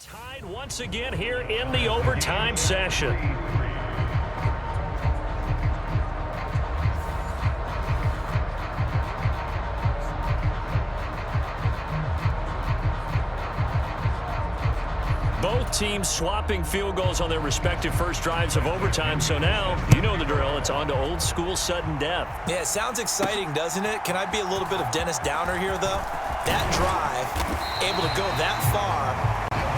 Tied once again here in the overtime session. Both teams swapping field goals on their respective first drives of overtime. So now, you know the drill. It's on to old school sudden death. Yeah, it sounds exciting, doesn't it? Can I be a little bit of Dennis Downer here, though? That drive, able to go that far,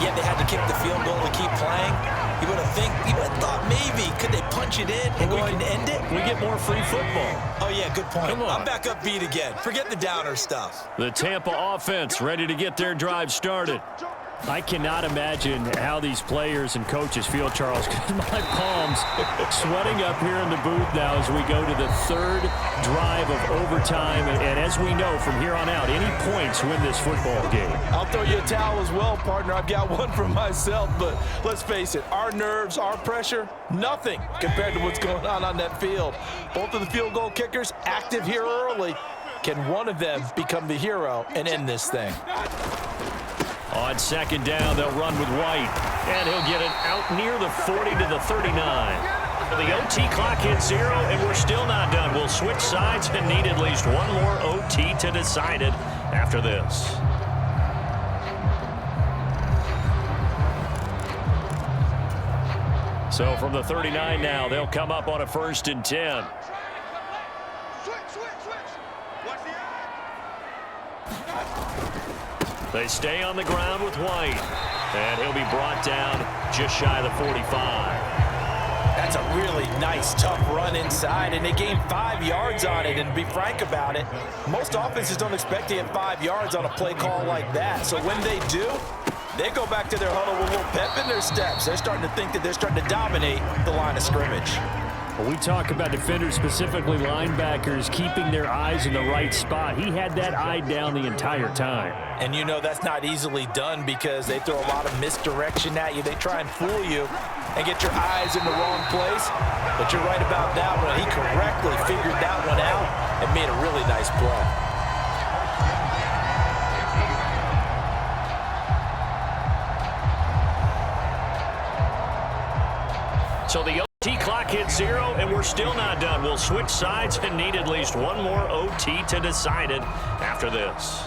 yet they had to kick the field goal to keep playing. You would have thought maybe, could they punch it in and go ahead and end it? We get more free football. Oh, yeah, good point. Come on. I'm back up beat again. Forget the Downer stuff. The Tampa offense ready to get their drive started. I cannot imagine how these players and coaches feel, Charles, because my palms sweating up here in the booth now as we go to the third drive of overtime. And as we know, from here on out, any points win this football game. I'll throw you a towel as well, partner. I've got one for myself, but let's face it, our nerves, our pressure, nothing compared to what's going on that field. Both of the field goal kickers active here early. Can one of them become the hero and end this thing? On second down, they'll run with White, and he'll get it out near the 40 to the 39. The OT clock hits 0, and we're still not done. We'll switch sides and need at least one more OT to decide it after this. So from the 39 now, they'll come up on a 1st and 10. They stay on the ground with White, and he'll be brought down just shy of the 45. That's a really nice, tough run inside, and they gained 5 yards on it. And to be frank about it, most offenses don't expect to get 5 yards on a play call like that. So when they do, they go back to their huddle with a little pep in their steps. They're starting to think that they're starting to dominate the line of scrimmage. When we talk about defenders, specifically linebackers, keeping their eyes in the right spot, he had that eye down the entire time. And you know that's not easily done because they throw a lot of misdirection at you. They try and fool you and get your eyes in the wrong place. But you're right about that one. He correctly figured that one out and made a really nice play. So the OT clock hits 0, and we're still not done. We'll switch sides and need at least one more OT to decide it after this.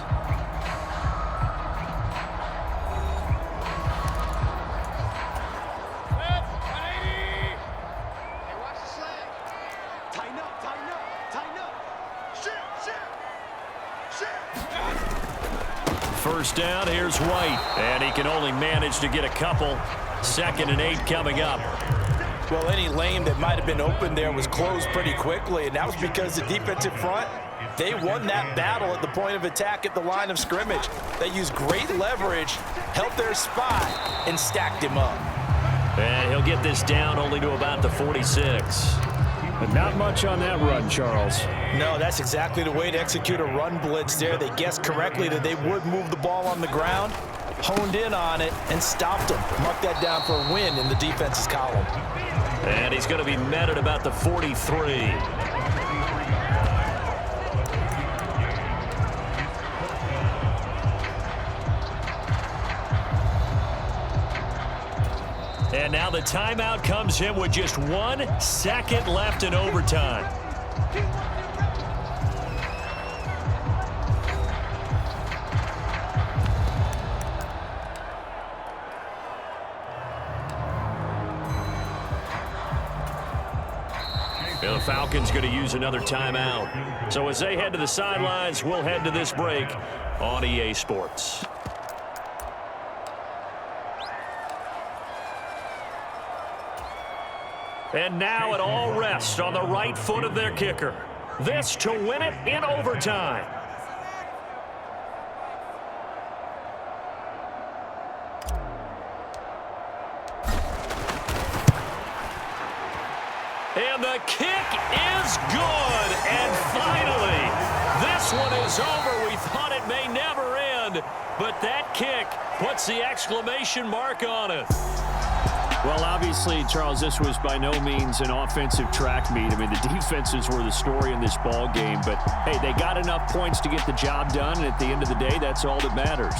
First down, here's White, and he can only manage to get a couple. 2nd and 8 coming up. Well, any lane that might have been open there was closed pretty quickly, and that was because the defensive front, they won that battle at the point of attack at the line of scrimmage. They used great leverage, held their spot, and stacked him up. And he'll get this down only to about the 46. But not much on that run, Charles. No, that's exactly the way to execute a run blitz there. They guessed correctly that they would move the ball on the ground, honed in on it, and stopped them. Mark that down for a win in the defense's column. And he's going to be met at about the 43. And now the timeout comes in with just 1 second left in overtime. The Falcons going to use another timeout. So as they head to the sidelines, we'll head to this break on EA Sports. And now it all rests on the right foot of their kicker. This to win it in overtime. And the kick is good. And finally, this one is over. We thought it may never end, but that kick puts the exclamation mark on it. Well, obviously, Charles, this was by no means an offensive track meet. I mean, the defenses were the story in this ball game. But, hey, they got enough points to get the job done. And at the end of the day, that's all that matters.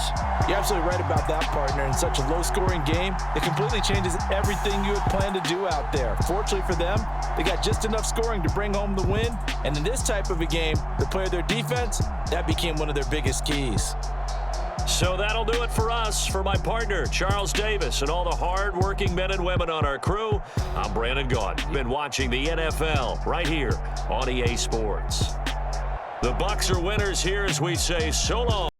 You're absolutely right about that, partner. In such a low-scoring game, it completely changes everything you had planned to do out there. Fortunately for them, they got just enough scoring to bring home the win. And in this type of a game, the play of their defense, that became one of their biggest keys. So that'll do it for us. For my partner, Charles Davis, and all the hard-working men and women on our crew, I'm Brandon Gaudin. Been watching the NFL right here on EA Sports. The Bucs are winners here as we say so long.